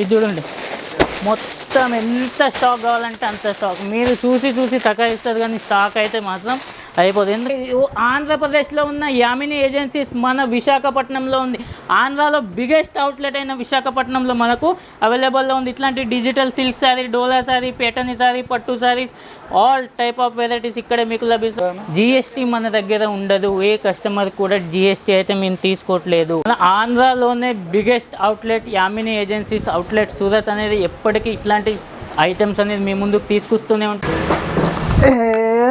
ఇది చూడండి, మొత్తం ఎంత స్టాక్ కావాలంటే అంత స్టాక్. మీరు చూసి తగ్గిస్తారు, కానీ స్టాక్ అయితే మాత్రం అయిపోతుంది. ఎందుకంటే ఆంధ్రప్రదేశ్లో ఉన్న యామిని ఏజెన్సీస్ మన విశాఖపట్నంలో ఉంది. ఆంధ్రాలో బిగ్గెస్ట్ అవుట్లెట్ అయిన విశాఖపట్నంలో మనకు అవైలబుల్లో ఉంది. ఇట్లాంటి డిజిటల్ సిల్క్ శారీ, డోలా శారీ, పేటని శారీ, పట్టు saris, all type of varieties ఇక్కడే మీకు లభిస్తుంది. జిఎస్టీ మన దగ్గర ఉండదు, ఏ కస్టమర్ కూడా జిఎస్టీ అయితే మేము తీసుకోవట్లేదు. ఆంధ్రాలోనే biggest outlet Yamini agencies outlet Surat అనేది ఎప్పటికీ ఇట్లాంటి ఐటమ్స్ అనేది మీ ముందుకు తీసుకొస్తూనే ఉంటుంది.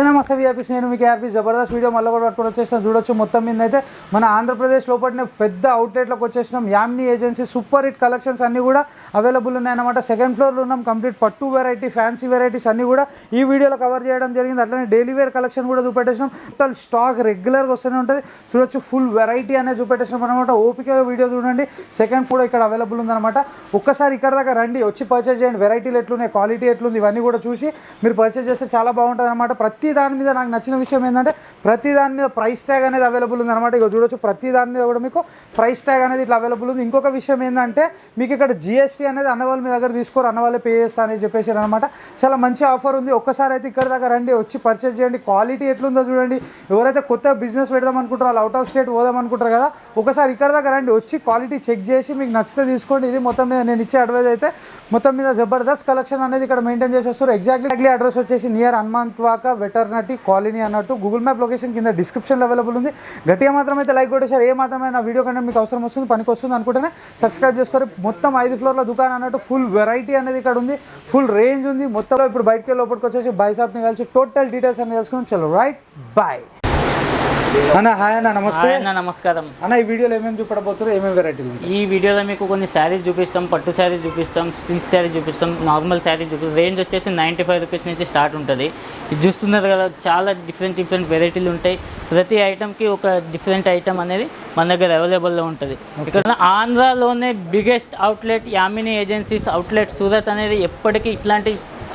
నమస్తే వ్యాపీస్, నేను మీకు హ్యాపీ జబర్దస్త్ వీడియో మళ్ళీ కూడా పట్టుకొని వచ్చేసినాం. చూడొచ్చు, మొత్తం మీద అయితే మన ఆంధ్రప్రదేశ్ లోపలనే పెద్ద అవుట్లెట్లోకి వచ్చేసినాం. Yamini agency super hit collections అన్నీ కూడా అవైలబుల్ ఉన్నాయన్నమాట. సెకండ్ ఫ్లోర్లో ఉన్నాం. కంప్లీట్ పట్టు వెరైటీ, ఫ్యాన్సీ వెరైటీస్ అన్నీ కూడా ఈ వీడియోలో కవర్ చేయడం జరిగింది. అట్లనే డైలీ వేర్ కలెక్షన్ కూడా చూపెట్టేసినాం. టోటల్ స్టాక్ రెగ్యులర్గా వస్తూనే ఉంటుంది. చూడొచ్చు, ఫుల్ వెరైటీ అనేది చూపెట్టేసినాం అనమాట. ఓపిక వీడియో చూడండి. సెకండ్ ఫ్లోర్ ఇక్కడ అవైలబుల్ ఉందన్నమాట. ఒక్కసారి ఇక్కడ దాకా రండి, వచ్చి పర్చేజ్ చేయండి. వెరైటీలు ఎట్లున్నాయి, క్వాలిటీ ఎట్లుంది, ఇవన్నీ కూడా చూసి మీరు పర్చేజ్ చేస్తే చాలా బాగుంటుంది అనమాట. ప్రతి దాని మీద నాకు నచ్చిన విషయం ఏంటంటే ప్రతి దాని మీద ప్రైస్ ట్యాగ్ అనేది అవైలబుల్ ఉందన్నమాట. ఇక చూడొచ్చు, ప్రతి దాని మీద కూడా మీకు ప్రైస్ ట్యాగ్ అనేది ఇట్లా అవైలబుల్ ఉంది. ఇంకొక విషయం ఏంటంటే మీకు ఇక్కడ జిఎస్టీ అనేది అన్నవాళ్ళు మీ దగ్గర తీసుకోరు, అన్నవాళ్ళే పే చేస్తా అని చెప్పేసారు అనమాట. చాలా మంచి ఆఫర్ ఉంది. ఒక్కసారి అయితే ఇక్కడ దాకా రండి, వచ్చి పర్చేజ్ చేయండి. క్వాలిటీ ఎట్లుందో చూడండి. ఎవరైతే కొత్త బిజినెస్ పెడదాం అనుకుంటారో, వాళ్ళు అవుట్ ఆఫ్ స్టేట్ పోదాం అనుకుంటారు కదా, ఒకసారి ఇక్కడ దాకా రండి, వచ్చి క్వాలిటీ చెక్ చేసి మీకు నచ్చితే తీసుకోండి. ఇది మొత్తం మీద నేను ఇచ్చే అడ్వైజ్ అయితే. మొత్తం మీద జబర్దస్త్ కలెక్షన్ అనేది ఇక్కడ మెయింటైన్ చేసేస్తారు. ఎగ్జాక్ట్లీ అడ్రస్ వచ్చేసి నియర్ హనుమంత్వాక వెటర్నరీ కాలనీ అన్నట్టు. గూగుల్ మ్యాప్ లొకేషన్ కింద డిస్క్రిప్షన్లో అవైలబుల్ ఉంది. గట్టిగా మాత్రం అయితే లైక్ కొట్టేసారు. ఏ మాత్రమే నా వీడియో కంటే మీకు అవసరం వస్తుంది, పనికి వస్తుంది అనుకుంటేనే సబ్స్క్రైబ్ చేసుకోరు. మొత్తం 5 ఫ్లోర్ల దుకాణం అన్నట్టు. ఫుల్ వెరైటీ అనేది ఇక్కడ ఉంది, ఫుల్ రేంజ్ ఉంది. మొత్తంలో ఇప్పుడు బయటకి లోపలికి వచ్చేసి బాయ్ షాప్ని కలిసి టోటల్ డీటెయిల్స్ అనేది తెలుసుకుందాం. చలో రైట్, బాయ్ అన్న. హాయ్ అన్న, నమస్తే అన్న. నమస్కారం అన్న. ఈ వీడియోలో ఏమేమి చూపడబోతారు, ఏమేమి వెరైటీలు? ఈ వీడియోలో మీకు కొన్ని శారీస్ చూపిస్తాం, పట్టు శారీస్ చూపిస్తాం, సిల్క్ శారీ చూపిస్తాం, నార్మల్ శారీ చూపిస్తాం. రేంజ్ వచ్చేసి 95 రూపీస్ నుంచి స్టార్ట్ ఉంటుంది. ఇది చూస్తున్నారు కదా, చాలా డిఫరెంట్ వెరైటీలు ఉంటాయి. ప్రతి ఐటమ్కి ఒక డిఫరెంట్ ఐటమ్ అనేది మన దగ్గర అవైలబుల్లో ఉంటుంది. ఇక్కడ ఆంధ్రాలోనే biggest outlet Yamini agencies outlet Surat అనేది ఎప్పటికీ ఇట్లాంటి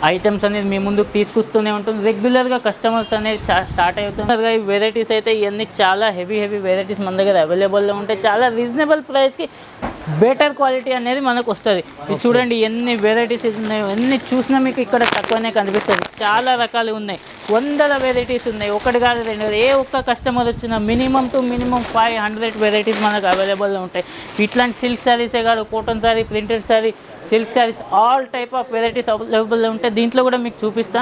ఐటమ్స్ అనేది మీ ముందుకు తీసుకొస్తూనే ఉంటుంది. రెగ్యులర్గా కస్టమర్స్ అనేది స్టార్ట్ అవుతున్నారు. ఈ వెరైటీస్ అయితే ఇవన్నీ చాలా హెవీ వెరైటీస్ మన దగ్గర అవైలబుల్లో ఉంటాయి. చాలా రీజనబుల్ ప్రైస్కి బెటర్ క్వాలిటీ అనేది మనకు వస్తుంది. ఇది చూడండి, ఎన్ని వెరైటీస్ ఉన్నాయో, ఎన్ని చూసినా మీకు ఇక్కడ తక్కువనే కనిపిస్తుంది. చాలా రకాలు ఉన్నాయి, వందల వెరైటీస్ ఉన్నాయి. ఒకటి కాదు, రెండు కాదు. ఏ ఒక్క కస్టమర్ వచ్చినా మినిమం 500 వెరైటీస్ మనకు అవైలబుల్లో ఉంటాయి. ఇట్లాంటి సిల్క్ శారీసే కాదు, cotton sari, printed sari, silk saris, all type of varieties available ఉంటాయి. దీంట్లో కూడా మీకు చూపిస్తా.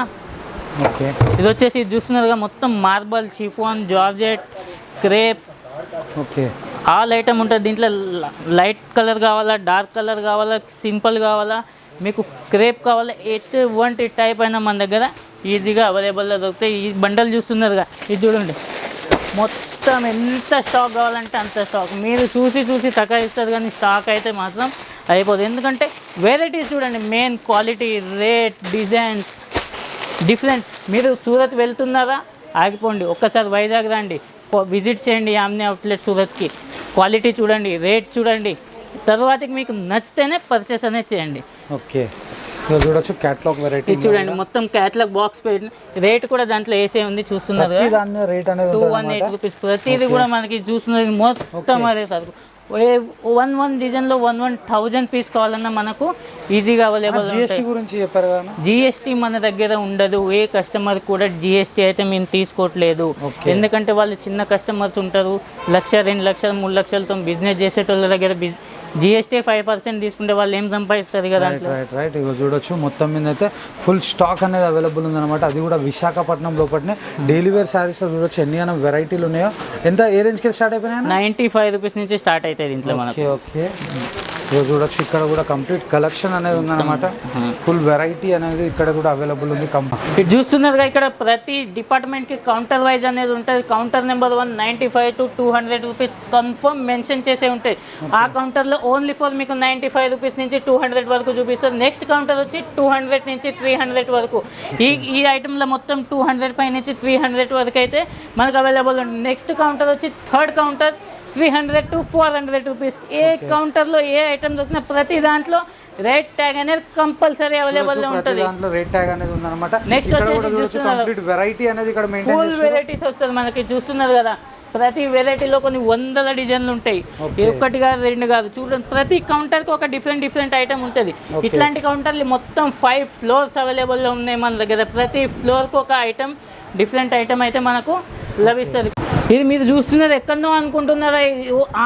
ఓకే, ఇది వచ్చేసి ఇది చూస్తున్నారుగా, మొత్తం marble, chiffon, georgette, crepe, okay, all item ఉంటుంది. దీంట్లో లైట్ కలర్ కావాలా, డార్క్ కలర్ కావాలా, సింపుల్ కావాలా, మీకు క్రేప్ కావాలా, ఎటువంటి టైప్ అయినా మన దగ్గర ఈజీగా అవైలబుల్లో దొరుకుతాయి. ఈ బండల్ చూస్తున్నారుగా, ఇది చూడండి, మొత్తం ఎంత స్టాక్ కావాలంటే అంత స్టాక్. మీరు చూసి తగ్గిస్తారు, కానీ స్టాక్ అయితే మాత్రం అయిపోతుంది. ఎందుకంటే వెరైటీస్ చూడండి, main quality, rate, designs different. మీరు సూరత్ వెళ్తున్నారా, ఆగిపోండి, ఒక్కసారి వైజాగ్ రండి, విజిట్ చేయండి యామిని అవుట్లెట్ సూరత్కి. క్వాలిటీ చూడండి, రేట్ చూడండి, తర్వాతకి మీకు నచ్చితేనే పర్చేస్ అనేది చేయండి. ఓకే, చూడొచ్చు క్యాటలాగ్ వెరైటీ చూడండి, మొత్తం క్యాటలాగ్ బాక్స్ రేట్ కూడా దాంట్లో వేసే ఉంది. చూస్తున్నారు రేట్ అనేది 218 రూపీస్. ప్రతిది కూడా మనకి చూస్తున్నది మొత్తం అదే సార్. 1 డిజైన్లో 1000 పీస్ కావాలన్నా మనకు ఈజీగా అవైలబుల్. జిఎస్టీ గురించి చెప్పారు కదా, జిఎస్టీ మన దగ్గర ఉండదు, ఏ కస్టమర్ కూడా జిఎస్టీ అయితే మేము తీసుకోవట్లేదు. ఎందుకంటే వాళ్ళు చిన్న కస్టమర్స్ ఉంటారు, 1,00,000, 2,00,000, 3,00,000తో బిజినెస్ చేసేటోళ్ళ దగ్గర జిఎస్టీ 5% తీసుకుంటే వాళ్ళు ఏం సంపాదిస్తారు కదా. రైట్. ఇక చూడొచ్చు, మొత్తం మీద అయితే ఫుల్ స్టాక్ అనేది అవైలబుల్ ఉందన్నమాట. అది కూడా విశాఖపట్నం లోపలనే. డైలీ వేర్ శారీస్ చూడొచ్చు ఎన్ని అన్న వెరైటీలు ఉన్నాయో. ఎంత ఏ రేంజ్కి స్టార్ట్ అయిపోయినాయి? 95 రూపీస్ నుంచి స్టార్ట్ అవుతుంది ఇంట్లో మనకి. ఓకే, ఇక చూడొచ్చు, ఇక్కడ కూడా కంప్లీట్ కలెక్షన్ అనేది ఉందన్నమాట. ఫుల్ వెరైటీ అనేది ఇక్కడ కూడా అవైలబుల్ ఉంది. ఇది చూస్తున్నారుగా, ఇక్కడ ప్రతి డిపార్ట్మెంట్కి కౌంటర్ వైజ్ అనేది ఉంటుంది. Counter number 1 95 to 200 rupees confirm mention చేసే ఉంటాయి. ఆ కౌంటర్లో ఓన్లీ ఫర్ మీకు 95 రూపీస్ నుంచి 200 వరకు చూపిస్తారు. నెక్స్ట్ కౌంటర్ వచ్చి 200 నుంచి 300 వరకు. ఈ ఐటెంలో మొత్తం 200 పై నుంచి 300 వరకు అయితే మనకు అవైలబుల్ ఉంటుంది. నెక్స్ట్ కౌంటర్ వచ్చి థర్డ్ కౌంటర్ 300 to 400 రూపీస్. ఏ కౌంటర్లో ఏ ఐటమ్ దొరికినా ప్రతి దాంట్లో రేట్ ట్యాగ్ అనేది కంపల్సరీ అవైలబుల్ ఉంటుంది. రేట్ ట్యాగ్ అనేది ఉందన్నమాట. నెక్స్ట్ వచ్చేసి కంప్లీట్ వెరైటీ అనేది ఇక్కడ మెయింటైన్ ఫుల్ వెరైటీస్ వస్తుంది మనకి. చూస్తున్నారు కదా, ప్రతి వెరైటీలో కొన్ని వందల డిజైన్లు ఉంటాయి. ఒకటి కాదు, రెండు కాదు. చూడండి, ప్రతి కౌంటర్కి ఒక డిఫరెంట్ ఐటమ్ ఉంటుంది. ఇట్లాంటి కౌంటర్లు మొత్తం 5 ఫ్లోర్స్ అవైలబుల్లో ఉన్నాయి మన దగ్గర. ప్రతి ఫ్లోర్కి ఒక ఐటమ్, డిఫరెంట్ ఐటమ్ అయితే మనకు లభిస్తుంది. ఇది మీరు చూస్తున్నది ఎక్కడో అనుకుంటున్నారా?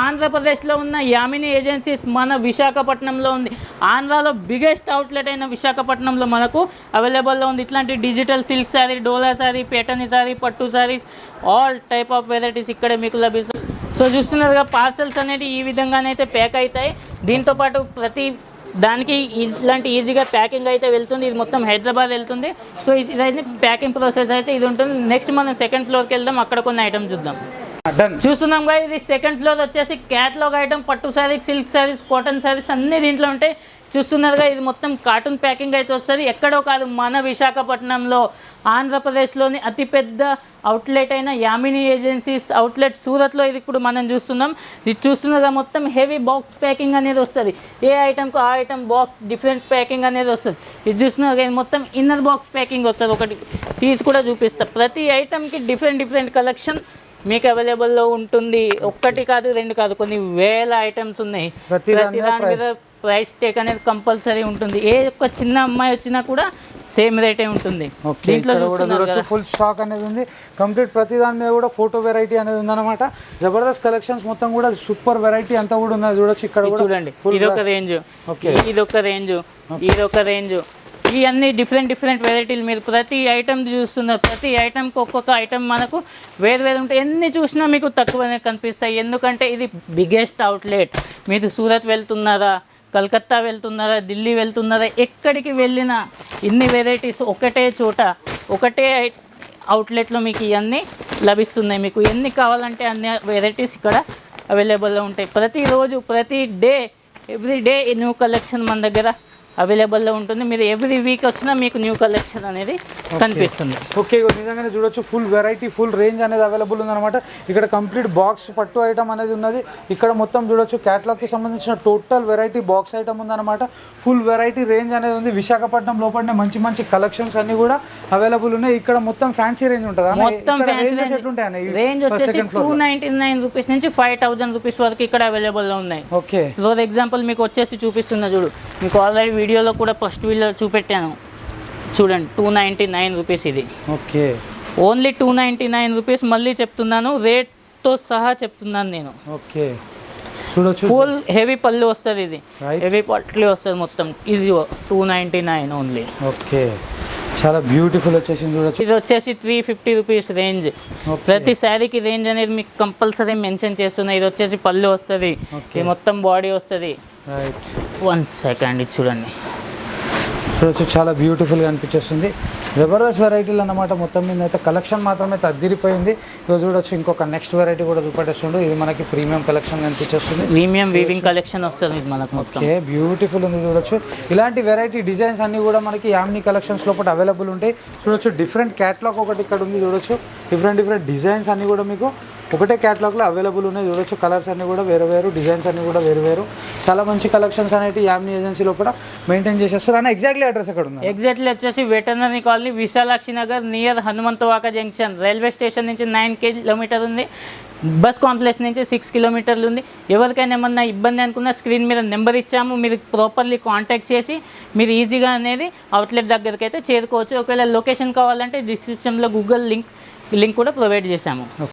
ఆంధ్రప్రదేశ్లో ఉన్న యామిని ఏజెన్సీస్ మన విశాఖపట్నంలో ఉంది. ఆంధ్రాలో బిగ్గెస్ట్ అవుట్లెట్ అయిన విశాఖపట్నంలో మనకు అవైలబుల్లో ఉంది. ఇట్లాంటి డిజిటల్ సిల్క్ శారీ, డోలా శారీ, పేటర్ని శారీ, పట్టు saris, all type of varieties ఇక్కడ మీకు లభిస్తాయి. సో చూస్తున్నదిగా పార్సల్స్ అనేవి ఈ విధంగానైతే ప్యాక్ అవుతాయి. దీంతోపాటు ప్రతి దానికి ఇలాంటి ఈజీగా ప్యాకింగ్ అయితే వెళ్తుంది. ఇది మొత్తం హైదరాబాద్ వెళ్తుంది. సో ఇదైతే ప్యాకింగ్ ప్రాసెస్ అయితే ఇది ఉంటుంది. నెక్స్ట్ మనం సెకండ్ ఫ్లోర్కి వెళ్దాం, అక్కడ కొన్ని ఐటమ్స్ చూద్దాం. చూస్తున్నాం కదా, ఇది సెకండ్ ఫ్లోర్ వచ్చేసి క్యాటలాగ్ ఐటమ్, పట్టు శారీస్, సిల్క్ శారీస్, కాటన్ శారీస్ అన్ని దీంట్లో ఉంటాయి. చూస్తున్నారుగా, ఇది మొత్తం కార్టూన్ ప్యాకింగ్ అయితే వస్తుంది. ఎక్కడో కాదు, మన విశాఖపట్నంలో ఆంధ్రప్రదేశ్లోని అతిపెద్ద అవుట్లెట్ అయిన యామిని ఏజెన్సీస్ అవుట్లెట్ సూరత్లో ఇది ఇప్పుడు మనం చూస్తున్నాం. ఇది చూస్తున్నగా మొత్తం హెవీ బాక్స్ ప్యాకింగ్ అనేది వస్తుంది. ఏ ఐటమ్కు ఆ ఐటమ్ బాక్స్ డిఫరెంట్ ప్యాకింగ్ అనేది వస్తుంది. ఇది చూస్తున్నగా మొత్తం ఇన్నర్ బాక్స్ ప్యాకింగ్ వస్తుంది. ఒకటి తీసి కూడా చూపిస్తా. ప్రతి ఐటమ్కి డిఫరెంట్ కలెక్షన్ మీకు అవైలబుల్లో ఉంటుంది. ఒక్కటి కాదు, రెండు కాదు, కొన్ని వేల ఐటమ్స్ ఉన్నాయి. ప్రతి దాని మీద ప్రైస్ టేక్ అనేది కంపల్సరీ ఉంటుంది. ఏ ఒక్క చిన్న అమ్మాయి వచ్చినా కూడా సేమ్ రేటే ఉంటుంది. దీంట్లో ఫుల్ స్టాక్ అనేది ఉంది. కంప్లీట్ ప్రతి దాని మీద కూడా ఫోటో వెరైటీ అనేది ఉందన్నమాట. జబర్దస్త్ కలెక్షన్స్ మొత్తం కూడా సూపర్ వెరైటీ అంతా కూడా ఉన్నది. చూడొచ్చు ఇక్కడ చూడండి, ఇదొక రేంజ్, ఇదొక రేంజ్, ఇదొక రేంజ్. ఈ అన్ని డిఫరెంట్ వెరైటీలు మీరు ప్రతి ఐటమ్ చూస్తున్నారు. ప్రతి ఐటమ్కి ఒక్కొక్క ఐటమ్ మనకు వేరు ఉంటాయి. ఎన్ని చూసినా మీకు తక్కువనే కనిపిస్తాయి. ఎందుకంటే ఇది బిగ్గెస్ట్ అవుట్లెట్. మీరు సూరత్ వెళ్తున్నారా, కలకత్తా వెళ్తున్నారా, ఢిల్లీ వెళ్తున్నారా, ఎక్కడికి వెళ్ళినా ఇన్ని వెరైటీస్ ఒకటే చోట, ఒకటే అవుట్లెట్లో మీకు ఇవన్నీ లభిస్తున్నాయి. మీకు ఎన్ని కావాలంటే అన్ని వెరైటీస్ ఇక్కడ అవైలబుల్లో ఉంటాయి. ప్రతిరోజు, ప్రతి day, every day new collection మన దగ్గర అవైలబుల్లో ఉంటుంది. మీరు ఎవ్రీ వీక్ వచ్చినా మీకు న్యూ కలెక్షన్ అనేది కనిపిస్తుంది. ఓకే, నిజంగానే చూడొచ్చు, ఫుల్ వెరైటీ, ఫుల్ రేంజ్ అనేది అవైలబుల్ ఉందన్నమాట. ఇక్కడ కంప్లీట్ బాక్స్ పట్టు ఐటమ్ అనేది ఉన్నది. ఇక్కడ మొత్తం చూడొచ్చు క్యాటలాగ్కి సంబంధించిన టోటల్ వెరైటీ బాక్స్ ఐటమ్ ఉందన్నమాట. ఫుల్ వెరైటీ రేంజ్ అనేది ఉంది. విశాఖపట్నం లోపలనే మంచి కలెక్షన్స్ అన్ని కూడా అవైలబుల్ ఉన్నాయి. ఇక్కడ మొత్తం ఫ్యాన్సీ రేంజ్ ఉంటుంది. మొత్తం రేంజ్ వచ్చేసి 299 రూపీస్ నుంచి 5000 రూపీస్ వరకు ఇక్కడ అవైలబుల్లో ఉన్నాయి. ఓకే, ఫర్ ఎగ్జాంపుల్ మీకు వచ్చేసి చూపిస్తున్నా చూడు. మీకు ఆల్రెడీ వీడియోలో కూడా ఫస్ట్ వీడియో చూపెట్టాను చూడండి. 299 రూపీస్ ఇది. Okay, only 299 rupees. మళ్ళీ చెప్తున్నాను, రేట్తో సహా చెప్తున్నాను నేను. ఓకే, చూడొచ్చు, ఫుల్ హెవీ పళ్ళు వస్తుంది. ఇది హెవీ పట్లు వస్తుంది మొత్తం. ఇది 299 ఓన్లీ. ఓకే, చాలా బ్యూటిఫుల్ వచ్చేసింది. చూడొచ్చు, ఇది వచ్చేసి 350 రూపీస్ రేంజ్. ప్రతి శారీకి రేంజ్ అనేది మీకు కంపల్సరీ మెన్షన్ చేస్తున్నాయి. ఇది వచ్చేసి పళ్ళు వస్తుంది, ఇది మొత్తం బాడీ వస్తుంది. వన్ సెకండ్, ఇది చూడండి, చూడొచ్చు, చాలా బ్యూటిఫుల్గా అనిపించేస్తుంది. జబర్దస్త్ వెరైటీలు అన్నమాట. మొత్తం మీద అయితే కలెక్షన్ మాత్రమే తద్దిరిపోయింది. ఇక్కడ చూడొచ్చు, ఇంకొక నెక్స్ట్ వెరైటీ కూడా చూపెట్టేస్తుండు. ఇది మనకి ప్రీమియం కలెక్షన్ కనిపించేస్తుంది. ప్రీమియం వీవింగ్ కలెక్షన్ వస్తుంది మనకు మొత్తం. ఓకే, బ్యూటిఫుల్ ఉంది. చూడొచ్చు, ఇలాంటి వెరైటీ డిజైన్స్ అన్ని కూడా మనకి యామిని కలెక్షన్స్ లోపల అవైలబుల్ ఉంటాయి. చూడొచ్చు, డిఫరెంట్ క్యాటలాగ్ ఒకటి ఇక్కడ ఉంది. చూడొచ్చు, డిఫరెంట్ డిజైన్స్ అన్ని కూడా మీకు ఒకటే క్యాటలాగ్లో అవైలబుల్ ఉన్నాయి. చూడొచ్చు, కలర్స్ అన్ని కూడా వేరు, డిజైన్స్ అన్ని కూడా వేరు. చాలా మంచి కలెక్షన్స్ అనేవి యామిని ఏజెన్సీ లోపల మెయింటైన్ చేసేస్తారు. అన్న ఎగ్జాక్ట్లీ అడ్రస్ ఎక్కడ ఉంది? ఎగ్జాక్ట్లీ వచ్చేసి veterinary colony, Vishalakshi Nagar, near Hanumanthawaka junction. Railway station నుంచి 9 కిలోమీటర్ ఉంది. బస్ కాంప్లెక్స్ నుంచి 6 కిలోమీటర్లు ఉంది. ఎవరికైనా ఏమన్నా ఇబ్బంది అనుకున్నా స్క్రీన్ మీద నెంబర్ ఇచ్చాము. మీరు ప్రాపర్లీ కాంటాక్ట్ చేసి మీరు ఈజీగా అనేది అవుట్లెట్ దగ్గరికి అయితే చేరుకోవచ్చు. ఒకవేళ లొకేషన్ కావాలంటే డిస్క్రిప్షన్లో గూగుల్ లింక్ కూడా ప్రొవైడ్ చేశాము.